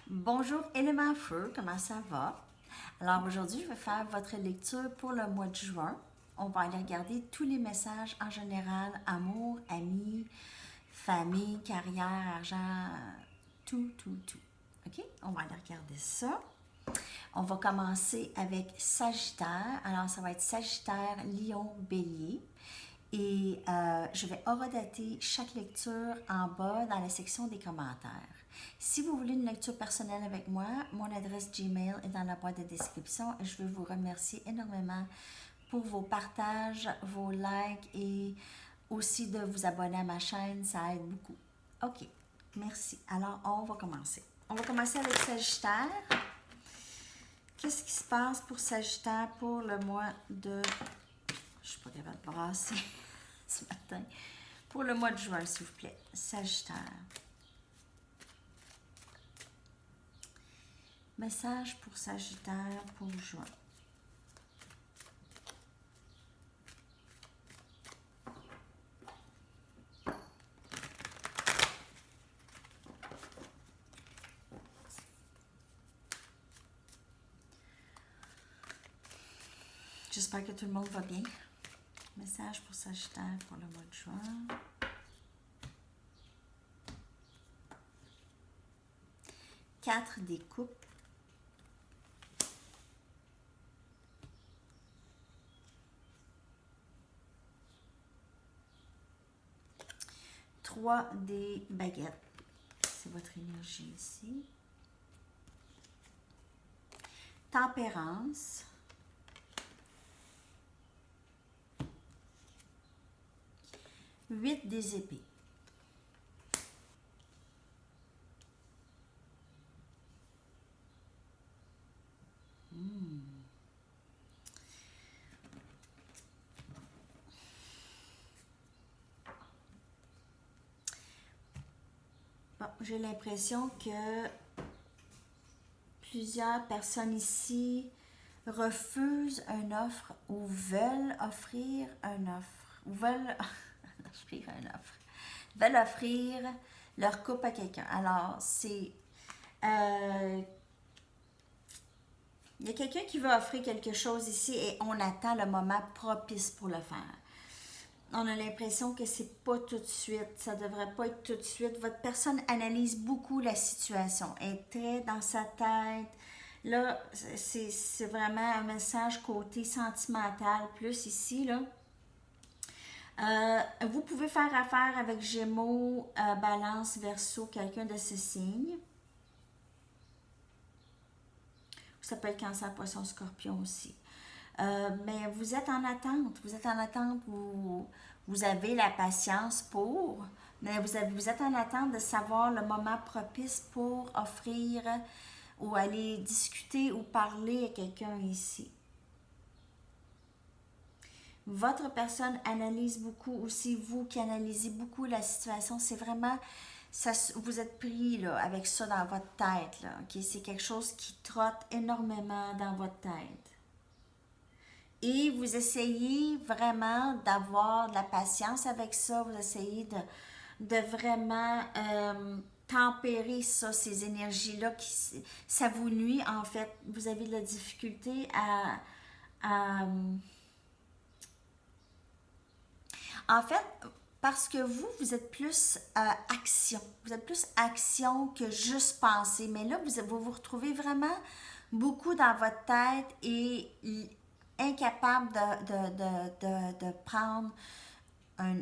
Bonjour élément feu, comment ça va? Alors aujourd'hui, je vais faire votre lecture pour le mois de juin. On va aller regarder tous les messages en général, amour, amis, famille, carrière, argent, tout. OK? On va aller regarder ça. On va commencer avec Sagittaire. Alors ça va être Sagittaire, Lion, Bélier. Et je vais horodater chaque lecture en bas dans la section des commentaires. Si vous voulez une lecture personnelle avec moi, mon adresse Gmail est dans la boîte de description et je veux vous remercier énormément pour vos partages, vos likes et aussi de vous abonner à ma chaîne, ça aide beaucoup. OK, merci. Alors, on va commencer. On va commencer avec Sagittaire. Qu'est-ce qui se passe pour Sagittaire pour le mois de... Je suis pas capable de brasser ce matin. Pour le mois de juin, s'il vous plaît. Sagittaire. Message pour Sagittaire pour juin. J'espère que tout le monde va bien. Message pour Sagittaire pour le mois de juin. Quatre des coupes. Trois des baguettes. C'est votre énergie ici. Tempérance. Huit des épées. Bon, j'ai l'impression que plusieurs personnes ici refusent une offre ou veulent offrir une offre. Ou veulent offrir une offre. Veulent offrir leur couple à quelqu'un. Alors, c'est... il y a quelqu'un qui veut offrir quelque chose ici et on attend le moment propice pour le faire. On a l'impression que c'est pas tout de suite, ça devrait pas être tout de suite. Votre personne analyse beaucoup la situation, elle est très dans sa tête. Là, c'est vraiment un message côté sentimental, plus ici, là. Vous pouvez faire affaire avec Gémeaux, Balance, Verseau, quelqu'un de ce signe. Ça peut être Cancer, Poisson, Scorpion aussi. Mais vous êtes en attente. Vous avez la patience pour, mais vous êtes en attente de savoir le moment propice pour offrir ou aller discuter ou parler à quelqu'un ici. Votre personne analyse beaucoup aussi, vous qui analysez beaucoup la situation, c'est vraiment... Ça, vous êtes pris là, avec ça dans votre tête. Là, okay? C'est quelque chose qui trotte énormément dans votre tête. Et vous essayez vraiment d'avoir de la patience avec ça, vous essayez de vraiment tempérer ça, ces énergies-là, ça vous nuit en fait. Vous avez de la difficulté à en fait, parce que vous êtes plus action. Vous êtes plus action que juste penser. Mais là, vous retrouvez vraiment beaucoup dans votre tête et incapable de prendre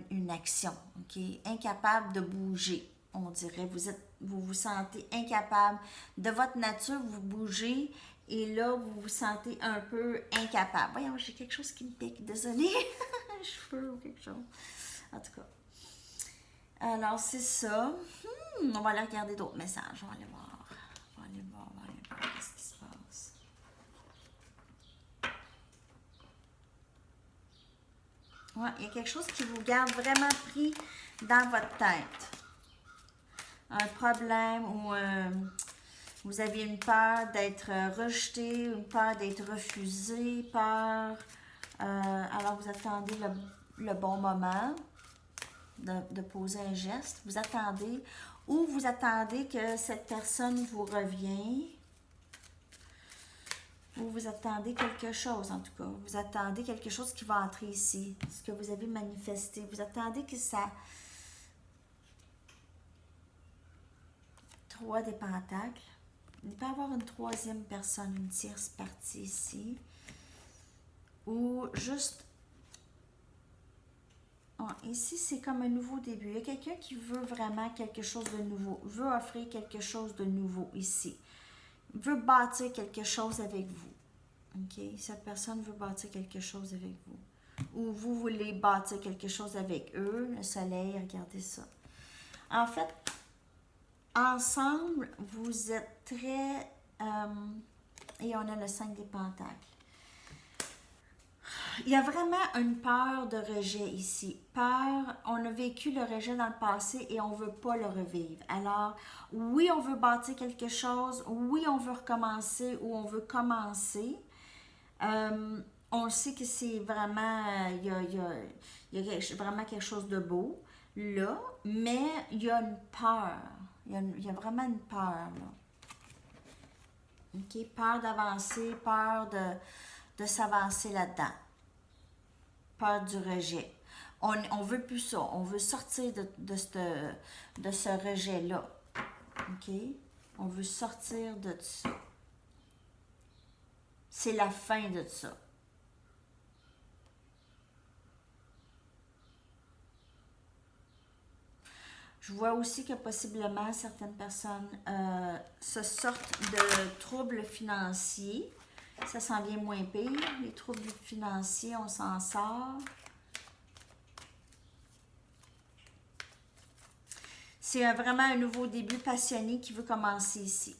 une action. OK? Incapable de bouger, on dirait. Vous vous sentez incapable. De votre nature, vous bougez et là, vous vous sentez un peu incapable. Voyons, j'ai quelque chose qui me pique. Désolée. Un cheveu ou quelque chose. En tout cas. Alors, c'est ça. On va aller regarder d'autres messages. On va aller voir. On va aller voir qu'est-ce qui se passe. Ouais, il y a quelque chose qui vous garde vraiment pris dans votre tête. Un problème ou vous aviez une peur d'être rejeté, une peur d'être refusé, peur. Alors vous attendez le bon moment de poser un geste. Vous attendez Ou vous attendez que cette personne vous revienne. Ou vous attendez quelque chose, en tout cas. Vous attendez quelque chose qui va entrer ici. Ce que vous avez manifesté. Vous attendez que ça... 3 des pentacles. Il peut y avoir une troisième personne, une tierce partie ici. Ou juste... Oh, ici, c'est comme un nouveau début. Il y a quelqu'un qui veut vraiment quelque chose de nouveau. Veut offrir quelque chose de nouveau ici. Veut bâtir quelque chose avec vous. OK? Cette personne veut bâtir quelque chose avec vous. Ou vous voulez bâtir quelque chose avec eux. Le soleil, regardez ça. En fait, ensemble, vous êtes très... et on a le 5 des pentacles. Il y a vraiment une peur de rejet ici. Peur, on a vécu le rejet dans le passé et on ne veut pas le revivre. Alors, oui, on veut bâtir quelque chose. Oui, on veut recommencer ou on veut commencer. On sait que c'est vraiment, il y a vraiment quelque chose de beau là, mais il y a une peur. Il y a vraiment une peur là. OK? Peur d'avancer, peur de s'avancer là-dedans. Peur du rejet. On veut plus ça. On veut sortir de ce rejet-là. OK? On veut sortir de ça. C'est la fin de ça. Je vois aussi que possiblement certaines personnes se sortent de troubles financiers. Ça s'en vient moins pire. Les troubles financiers, on s'en sort. C'est vraiment un nouveau début passionné qui veut commencer ici.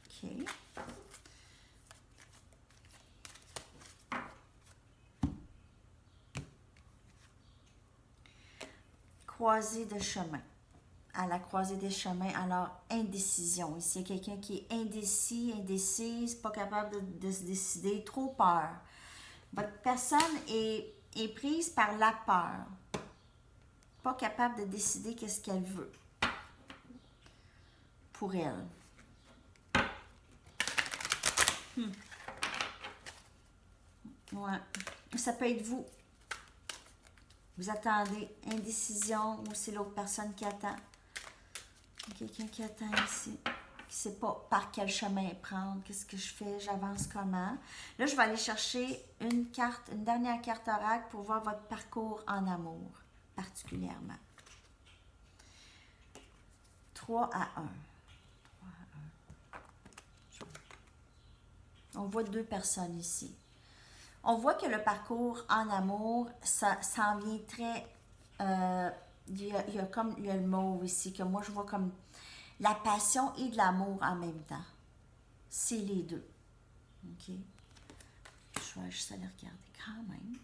OK. Croisée de chemin. À la croisée des chemins, alors indécision. Ici, il y a quelqu'un qui est indécis, indécise, pas capable de se décider, trop peur. Votre personne est prise par la peur. Pas capable de décider qu'est-ce qu'elle veut pour elle. Ouais. Ça peut être vous. Vous attendez. Indécision ou c'est l'autre personne qui attend. Quelqu'un qui attend ici. Qui ne sait pas par quel chemin prendre. Qu'est-ce que je fais? J'avance comment? Là, je vais aller chercher une dernière carte oracle pour voir votre parcours en amour, particulièrement. 3 à 1. On voit 2 personnes ici. On voit que le parcours en amour, ça s'en vient très... il y a comme le mot ici, que moi je vois comme la passion et de l'amour en même temps. C'est les deux. OK? Je vais juste aller regarder quand même.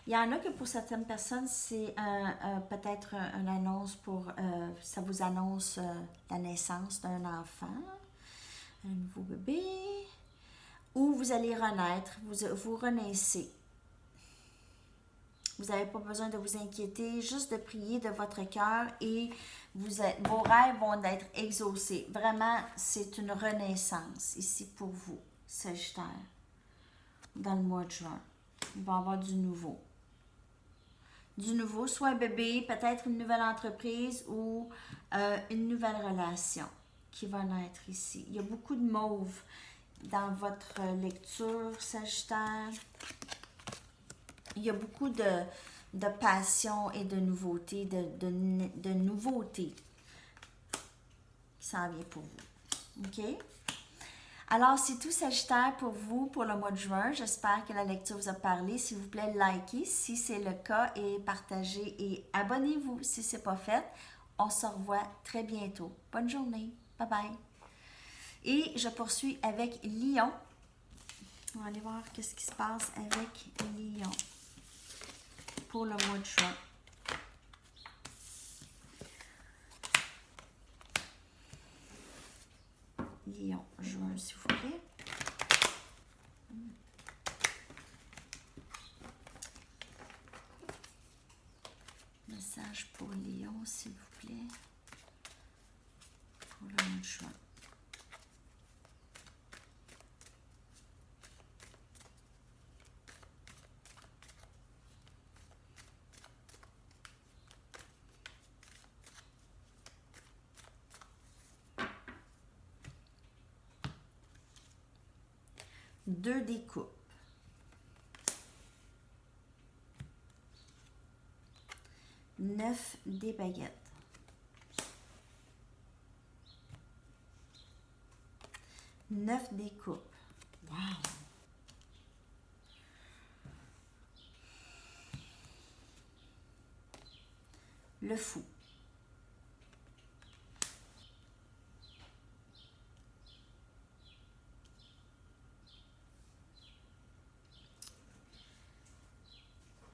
Il y en a que pour certaines personnes, c'est peut-être une annonce pour... ça vous annonce la naissance d'un enfant, un nouveau bébé, ou vous allez renaître, vous renaissez. Vous n'avez pas besoin de vous inquiéter, juste de prier de votre cœur et vos rêves vont être exaucés. Vraiment, c'est une renaissance ici pour vous, Sagittaire, dans le mois de juin. Il va y avoir du nouveau. Du nouveau, soit un bébé, peut-être une nouvelle entreprise ou une nouvelle relation qui va naître ici. Il y a beaucoup de mauve dans votre lecture, Sagittaire. Il y a beaucoup de passion et de nouveauté, de nouveauté qui s'en vient pour vous. OK? Alors, c'est tout Sagittaire pour vous pour le mois de juin. J'espère que la lecture vous a parlé. S'il vous plaît, likez si c'est le cas et partagez et abonnez-vous si ce n'est pas fait. On se revoit très bientôt. Bonne journée. Bye bye. Et je poursuis avec Lion. On va aller voir qu'est-ce qui se passe avec Lion. pour le mois de juin. Lion, juin, s'il vous plaît. Message pour Lion, s'il vous plaît. Pour le mois de juin. Deux des coupes. Neuf des baguettes. Neuf des coupes. Wow! Le fou.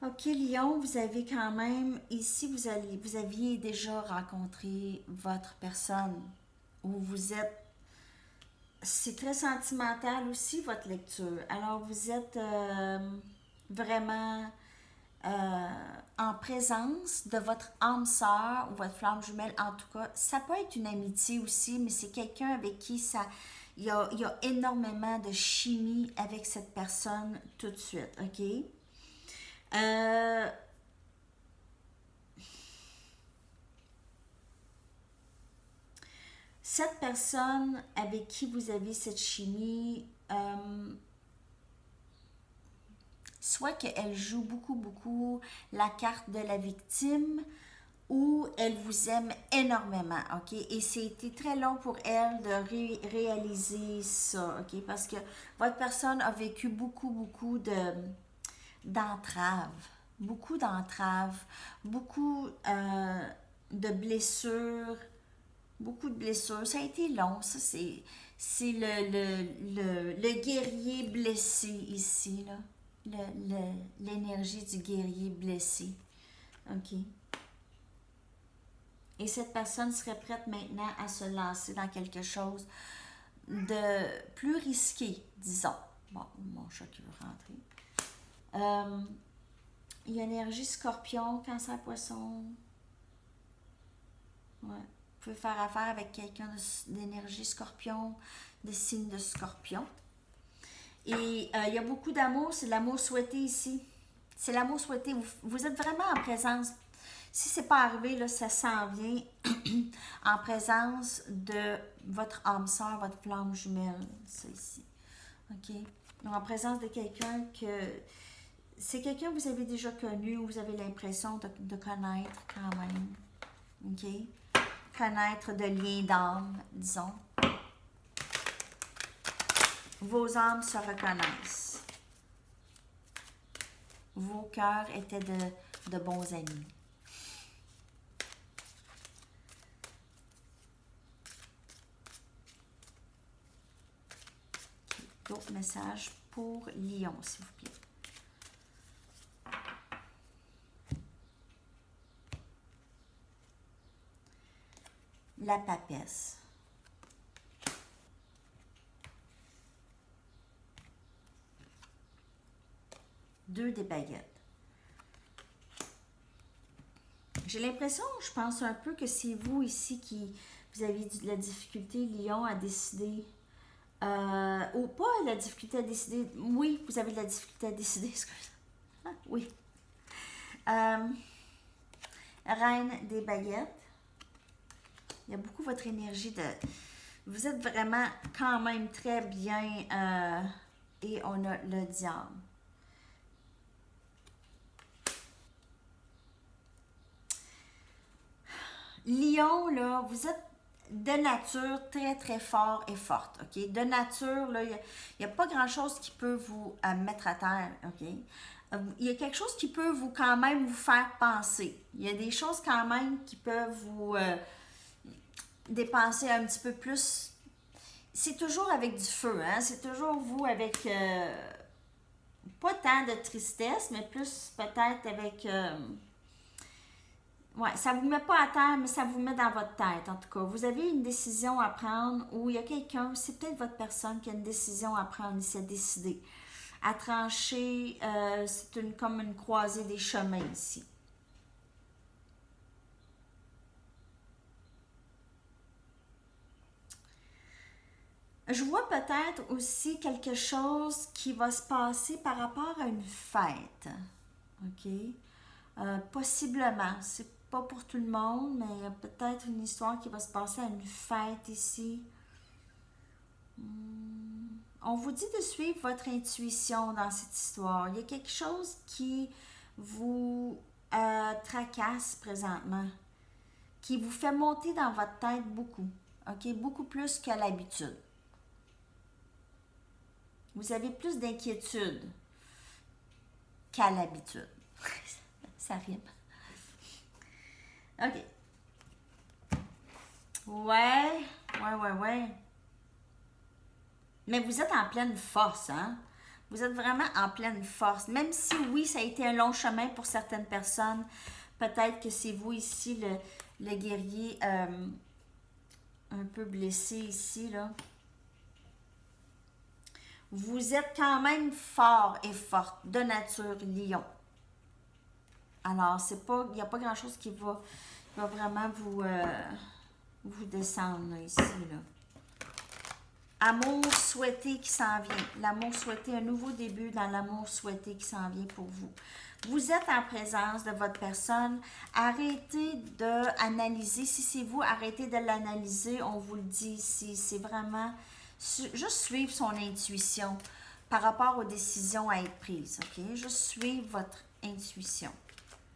Ok, Lion, vous avez quand même, ici, vous aviez déjà rencontré votre personne, où vous êtes, c'est très sentimental aussi, votre lecture. Alors, vous êtes vraiment en présence de votre âme sœur ou votre flamme jumelle, en tout cas. Ça peut être une amitié aussi, mais c'est quelqu'un avec qui il y a énormément de chimie avec cette personne tout de suite, ok? Euh, cette personne avec qui vous avez cette chimie, soit qu'elle joue beaucoup la carte de la victime ou elle vous aime énormément, ok? Et c'était très long pour elle de réaliser ça, ok? Parce que votre personne a vécu beaucoup d'entraves, beaucoup de blessures, beaucoup de blessures. Ça a été long, ça c'est le guerrier blessé ici, là. L'énergie du guerrier blessé. OK. Et cette personne serait prête maintenant à se lancer dans quelque chose de plus risqué, disons. Bon, mon chat qui veut rentrer. Il y a énergie scorpion, cancer poisson. Ouais. Vous pouvez faire affaire avec quelqu'un d'énergie scorpion, de signe de scorpion. Et il y a beaucoup d'amour, c'est l'amour souhaité ici. C'est l'amour souhaité. Vous êtes vraiment en présence. Si c'est pas arrivé, là, ça s'en vient en présence de votre âme sœur, votre flamme jumelle. Ça ici. OK? Donc, en présence de quelqu'un que. C'est quelqu'un que vous avez déjà connu ou vous avez l'impression de connaître quand même. OK? Connaître de liens d'âme, disons. Vos âmes se reconnaissent. Vos cœurs étaient de bons amis. D'autres messages pour Lion, s'il vous plaît. La papesse. Deux des baguettes. J'ai l'impression, je pense un peu que c'est vous ici qui vous avez de la difficulté, Lion, à décider. Ou pas la difficulté à décider. Oui, vous avez de la difficulté à décider. Oui. Reine des baguettes. Il y a beaucoup votre énergie de... Vous êtes vraiment quand même très bien. Et on a le diable. Lion, là, vous êtes de nature très fort et forte, ok? De nature, là, il n'y a pas grand-chose qui peut vous mettre à terre, ok? Il y a quelque chose qui peut vous quand même vous faire penser. Il y a des choses quand même qui peuvent vous dépenser un petit peu plus. C'est toujours avec du feu, hein? C'est toujours vous avec pas tant de tristesse, mais plus peut-être avec... ouais, ça vous met pas à terre, mais ça vous met dans votre tête, en tout cas. Vous avez une décision à prendre ou il y a quelqu'un, c'est peut-être votre personne qui a une décision à prendre, il s'est décidé à trancher. C'est comme une croisée des chemins ici. Je vois peut-être aussi quelque chose qui va se passer par rapport à une fête. OK? Possiblement. C'est pas pour tout le monde, mais il y a peut-être une histoire qui va se passer à une fête ici. On vous dit de suivre votre intuition dans cette histoire. Il y a quelque chose qui vous tracasse présentement, qui vous fait monter dans votre tête beaucoup. OK? Beaucoup plus qu'à l'habitude. Vous avez plus d'inquiétude qu'à l'habitude. Ça rime. OK. Ouais. Mais vous êtes en pleine force, hein? Vous êtes vraiment en pleine force. Même si, oui, ça a été un long chemin pour certaines personnes, peut-être que c'est vous ici, le guerrier un peu blessé ici, là. Vous êtes quand même fort et forte, de nature lion. Alors, il n'y a pas grand-chose qui va vraiment vous descendre là, ici. Là. Amour souhaité qui s'en vient. L'amour souhaité, un nouveau début dans l'amour souhaité qui s'en vient pour vous. Vous êtes en présence de votre personne. Arrêtez d'analyser. Si c'est vous, arrêtez de l'analyser. On vous le dit ici. C'est vraiment juste suivre son intuition par rapport aux décisions à être prises. OK? Juste suivre votre intuition.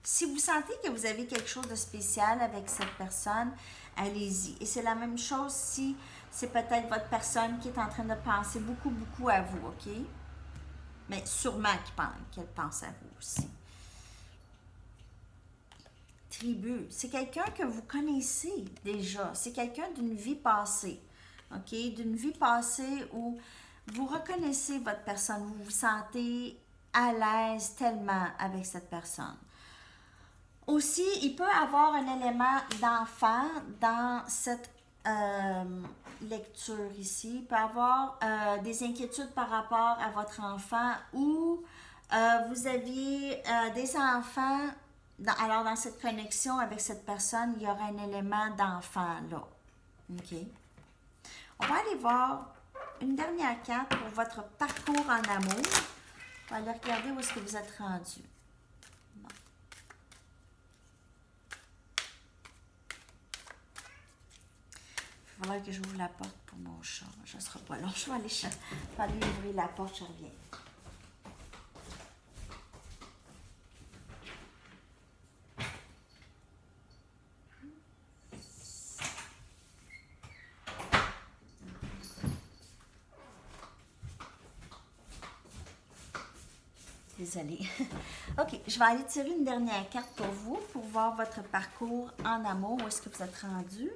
Si vous sentez que vous avez quelque chose de spécial avec cette personne, allez-y. Et c'est la même chose si c'est peut-être votre personne qui est en train de penser beaucoup à vous, OK? Mais sûrement qu'elle pense à vous aussi. Tribu, c'est quelqu'un que vous connaissez déjà. C'est quelqu'un d'une vie passée, OK? D'une vie passée où vous reconnaissez votre personne, vous vous sentez à l'aise tellement avec cette personne. Aussi, il peut y avoir un élément d'enfant dans cette lecture ici. Il peut y avoir des inquiétudes par rapport à votre enfant ou vous aviez des enfants. Alors, dans cette connexion avec cette personne, il y aura un élément d'enfant là. OK. On va aller voir une dernière carte pour votre parcours en amour. On va aller regarder où est-ce que vous êtes rendu. Il va falloir que j'ouvre la porte pour mon chat. Je ne serai pas long. Je vais aller ouvrir la porte, je reviens. Désolée. OK, je vais aller tirer une dernière carte pour vous, pour voir votre parcours en amour. Où est-ce que vous êtes rendu?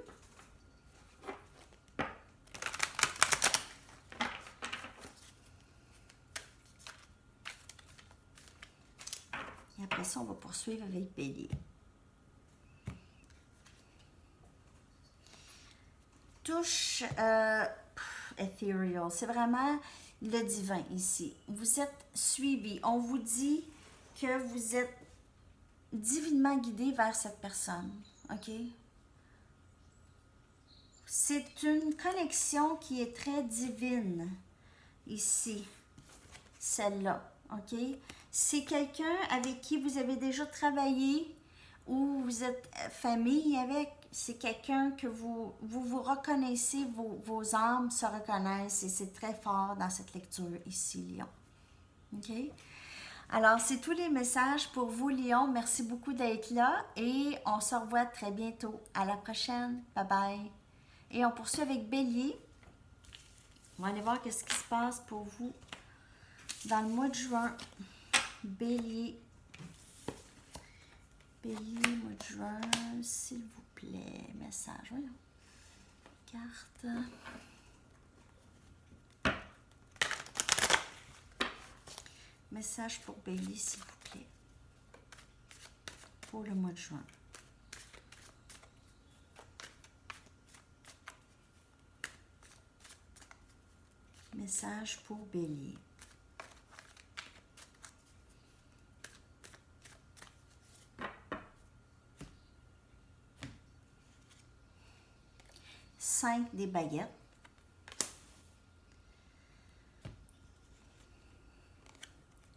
Et après ça, on va poursuivre avec Bélier. Touche ethereal. C'est vraiment le divin ici. Vous êtes suivi. On vous dit que vous êtes divinement guidé vers cette personne. OK? C'est une connexion qui est très divine ici. Celle-là. OK? C'est quelqu'un avec qui vous avez déjà travaillé ou vous êtes famille avec. C'est quelqu'un que vous reconnaissez, vos âmes se reconnaissent et c'est très fort dans cette lecture ici, Lion. OK? Alors, c'est tous les messages pour vous, Lion. Merci beaucoup d'être là et on se revoit très bientôt. À la prochaine. Bye bye. Et on poursuit avec Bélier. On va aller voir qu'est-ce qui se passe pour vous dans le mois de juin. Bélier. Bélier, mois de juin, s'il vous plaît. Message, voyons. Carte. Message pour Bélier, s'il vous plaît. Pour le mois de juin. Message pour Bélier. Cinq des baguettes.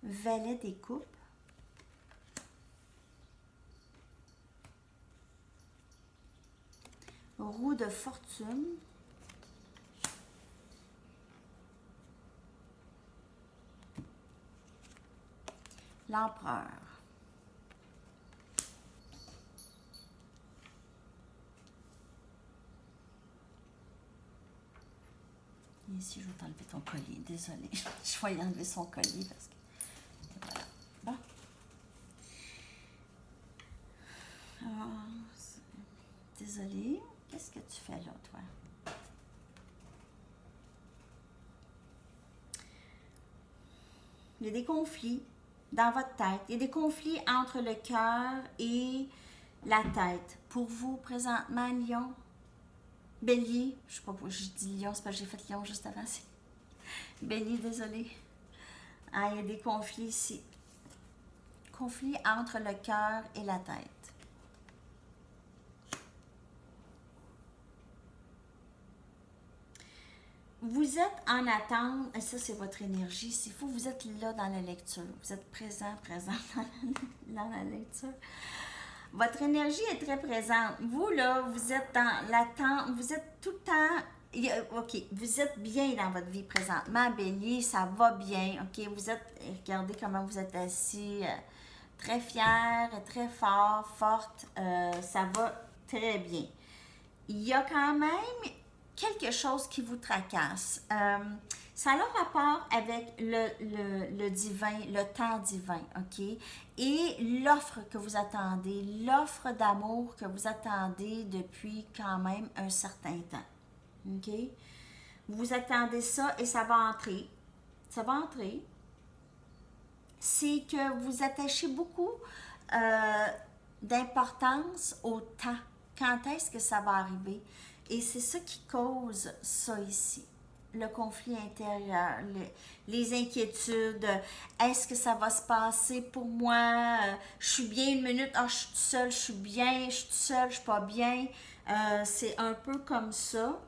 Valet des coupes. Roue de fortune. L'empereur. Et ici, je vais t'enlever ton collier. Désolée. Je vais y enlever son collier parce que... Voilà. Bon. Désolée. Qu'est-ce que tu fais là, toi? Il y a des conflits dans votre tête. Il y a des conflits entre le cœur et la tête. Pour vous, présentement, Lion, Bélier, je sais pas pourquoi je dis Lion, c'est parce que j'ai fait Lion juste avant. Bélier, désolé. Ah, il y a des conflits ici. Conflits entre le cœur et la tête. Vous êtes en attente, et ça c'est votre énergie, s'il faut, vous êtes là dans la lecture, vous êtes présent dans la lecture. Votre énergie est très présente. Vous là, vous êtes dans l'attente, vous êtes tout le temps, ok, vous êtes bien dans votre vie présentement, Bélier, ça va bien, ok, vous êtes, regardez comment vous êtes assis, très fier, très fort, forte, ça va très bien. Il y a quand même quelque chose qui vous tracasse. Ça a le rapport avec le divin, le temps divin, ok? Et l'offre que vous attendez, l'offre d'amour que vous attendez depuis quand même un certain temps, ok? Vous attendez ça et ça va entrer. Ça va entrer. C'est que vous attachez beaucoup d'importance au temps. Quand est-ce que ça va arriver? Et c'est ça qui cause ça ici. Le conflit intérieur, les inquiétudes. Est-ce que ça va se passer pour moi? Je suis bien une minute. Ah, je suis toute seule, je suis bien. Je suis toute seule, je suis pas bien. C'est un peu comme ça.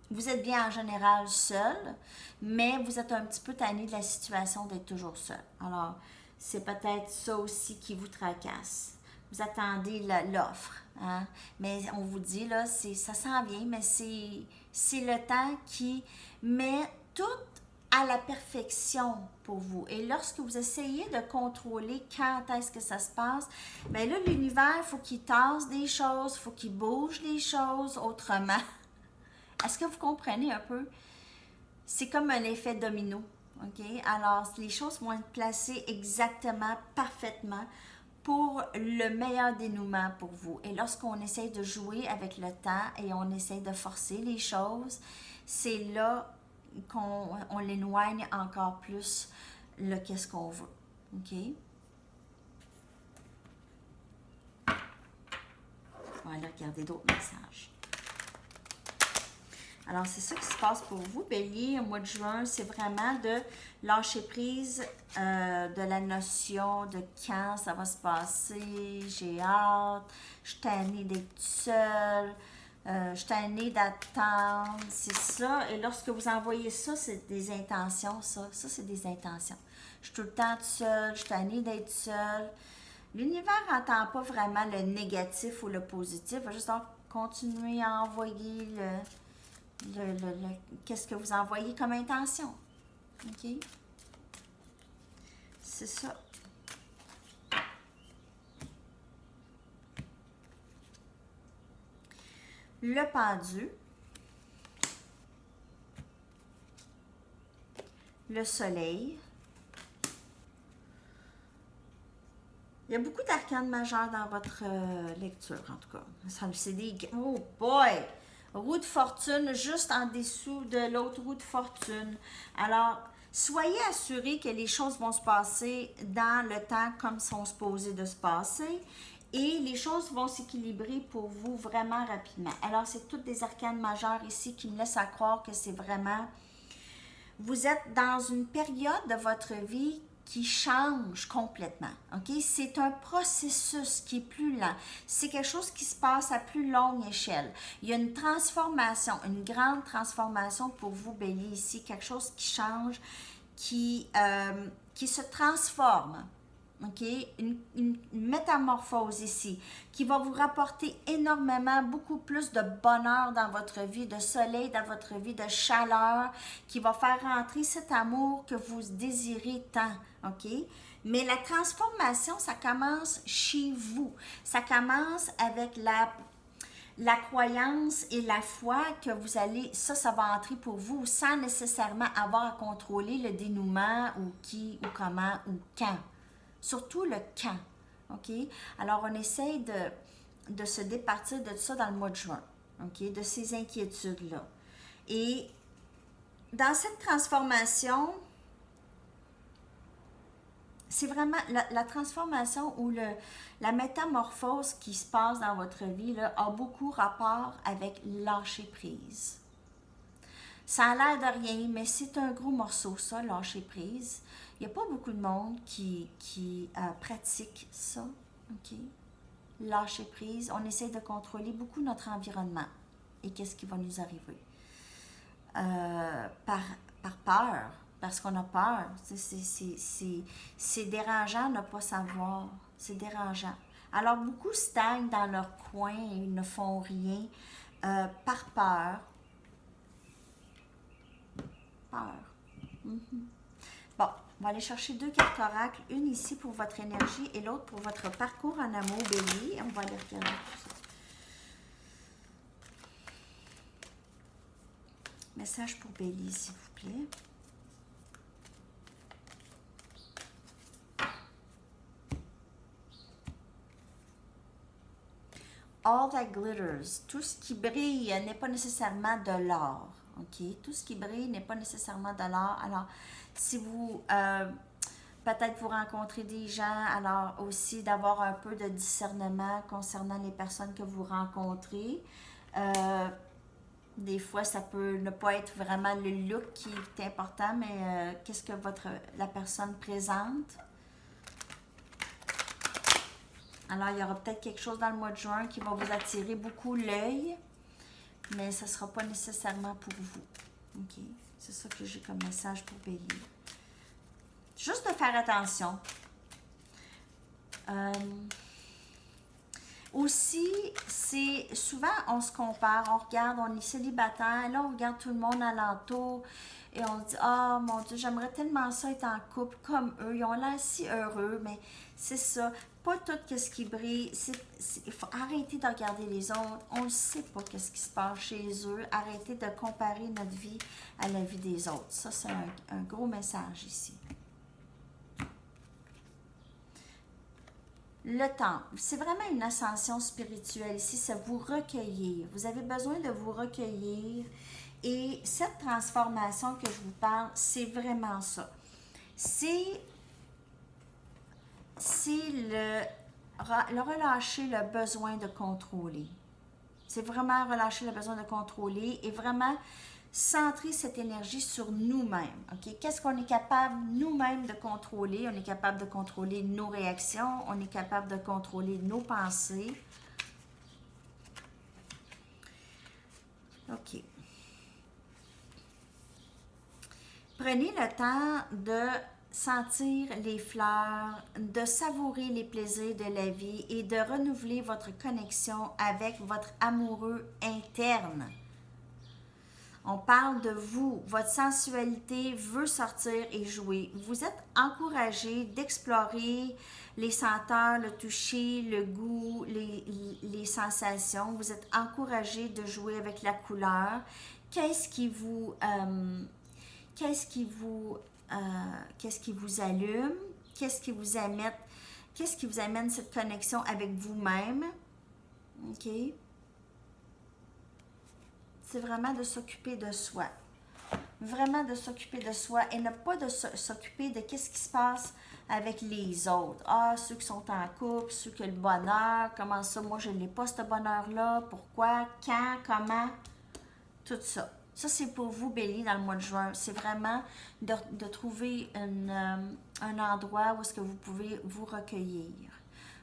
Vous êtes bien en général seul, mais vous êtes un petit peu tanné de la situation d'être toujours seul. Alors, c'est peut-être ça aussi qui vous tracasse. Vous attendez l'offre, hein? Mais on vous dit, là, ça s'en vient, mais c'est le temps qui met tout à la perfection pour vous. Et lorsque vous essayez de contrôler quand est-ce que ça se passe, bien là, l'univers, il faut qu'il tasse des choses, il faut qu'il bouge les choses autrement. Est-ce que vous comprenez un peu? C'est comme un effet domino, ok? Alors, les choses vont être placées exactement, parfaitement, pour le meilleur dénouement pour vous. Et lorsqu'on essaye de jouer avec le temps et on essaye de forcer les choses, c'est là qu'on l'éloigne encore plus le qu'est-ce qu'on veut. OK? On va aller regarder d'autres messages. Alors, c'est ça qui se passe pour vous, Bélier, au mois de juin. C'est vraiment de lâcher prise de la notion de quand ça va se passer. J'ai hâte, je suis tannée d'être seule, je suis tannée d'attendre. C'est ça. Et lorsque vous envoyez ça, c'est des intentions, ça. Ça, c'est des intentions. Je suis tout le temps seule, je suis tannée d'être seule. L'univers n'entend pas vraiment le négatif ou le positif. Il va juste continuer à envoyer qu'est-ce que vous envoyez comme intention. OK? C'est ça. Le pendu. Le soleil. Il y a beaucoup d'arcanes majeures dans votre lecture, en tout cas. C'est des... Oh boy! Roue de fortune juste en dessous de l'autre roue de fortune. Alors, Soyez assurés que les choses vont se passer dans le temps comme sont supposées de se passer et les choses vont s'équilibrer pour vous vraiment rapidement. Alors, c'est toutes des arcanes majeures ici qui me laissent à croire que c'est vraiment... Vous êtes dans une période de votre vie qui change complètement, ok? C'est un processus qui est plus lent. C'est quelque chose qui se passe à plus longue échelle. Il y a une transformation, une grande transformation pour vous, Bélier, ici. Quelque chose qui change, qui se transforme. OK? Une métamorphose ici qui va vous rapporter énormément, beaucoup plus de bonheur dans votre vie, de soleil dans votre vie, de chaleur, qui va faire rentrer cet amour que vous désirez tant. OK? Mais la transformation, ça commence chez vous. Ça commence avec la croyance et la foi que vous allez, ça va entrer pour vous sans nécessairement avoir à contrôler le dénouement ou qui, ou comment, ou quand. Surtout le quand, OK? Alors, on essaye de se départir de ça dans le mois de juin, OK? De ces inquiétudes-là. Et dans cette transformation, c'est vraiment la transformation ou la métamorphose qui se passe dans votre vie là, a beaucoup rapport avec lâcher prise. Ça a l'air de rien, mais c'est un gros morceau, ça, lâcher prise. Il n'y a pas beaucoup de monde qui pratique ça, OK? Lâcher prise. On essaie de contrôler beaucoup notre environnement et qu'est-ce qui va nous arriver. Par peur, parce qu'on a peur. C'est dérangeant de ne pas savoir. C'est dérangeant. Alors, beaucoup stagnent dans leur coin et ne font rien par peur. Bon, on va aller chercher 2 cartes oracles, une ici pour votre énergie et l'autre pour votre parcours en amour, Bélier. On va aller regarder tout ça. Message pour Bélier, s'il vous plaît. All that glitters, tout ce qui brille n'est pas nécessairement de l'or. OK? Tout ce qui brille n'est pas nécessairement de l'or. Alors, si vous, peut-être vous rencontrez des gens, alors aussi d'avoir un peu de discernement concernant les personnes que vous rencontrez. Des fois, ça peut ne pas être vraiment le look qui est important, mais qu'est-ce que la personne présente. Alors, il y aura peut-être quelque chose dans le mois de juin qui va vous attirer beaucoup l'œil, mais ce ne sera pas nécessairement pour vous. OK? C'est ça que j'ai comme message pour Bélier. Juste de faire attention. Aussi, c'est souvent on se compare, on regarde, on est célibataire, là on regarde tout le monde alentour et on se dit ah mon Dieu, j'aimerais tellement ça être en couple comme eux, ils ont l'air si heureux, mais c'est ça, pas tout ce qui brille, il faut arrêter de regarder les autres, on ne sait pas ce qui se passe chez eux, arrêter de comparer notre vie à la vie des autres, ça c'est un gros message ici. Le temps, c'est vraiment une ascension spirituelle ici, c'est vous recueillir. Vous avez besoin de vous recueillir et cette transformation que je vous parle, c'est vraiment ça. C'est le relâcher le besoin de contrôler. C'est vraiment relâcher le besoin de contrôler et vraiment centrer cette énergie sur nous-mêmes. OK? Qu'est-ce qu'on est capable nous-mêmes de contrôler? On est capable de contrôler nos réactions, on est capable de contrôler nos pensées. OK. Prenez le temps de sentir les fleurs, de savourer les plaisirs de la vie et de renouveler votre connexion avec votre amoureux interne. On parle de vous, votre sensualité veut sortir et jouer. Vous êtes encouragé d'explorer les senteurs, le toucher, le goût, les sensations. Vous êtes encouragé de jouer avec la couleur. Qu'est-ce qui vous allume? Qu'est-ce qui vous amène cette connexion avec vous-même? OK? C'est vraiment de s'occuper de soi. vraiment de s'occuper de soi et ne pas de s'occuper de qu'est-ce qui se passe avec les autres. Ah, ceux qui sont en couple, ceux qui ont le bonheur, comment ça, moi je n'ai pas ce bonheur-là, pourquoi, quand, comment, tout ça. Ça, c'est pour vous, Bélier, dans le mois de juin. C'est vraiment de trouver un endroit où est-ce que vous pouvez vous recueillir,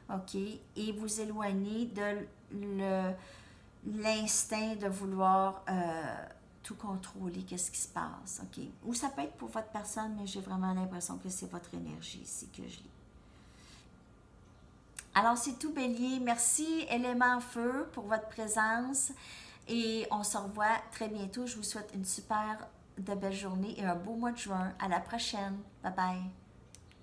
OK? Et vous éloigner de l'instinct de vouloir tout contrôler, qu'est-ce qui se passe, OK? Ou ça peut être pour votre personne, mais j'ai vraiment l'impression que c'est votre énergie ici que je lis. Alors, c'est tout, Bélier. Merci, élément feu, pour votre présence. Et on se revoit très bientôt. Je vous souhaite une super de belle journée et un beau mois de juin. À la prochaine. Bye bye.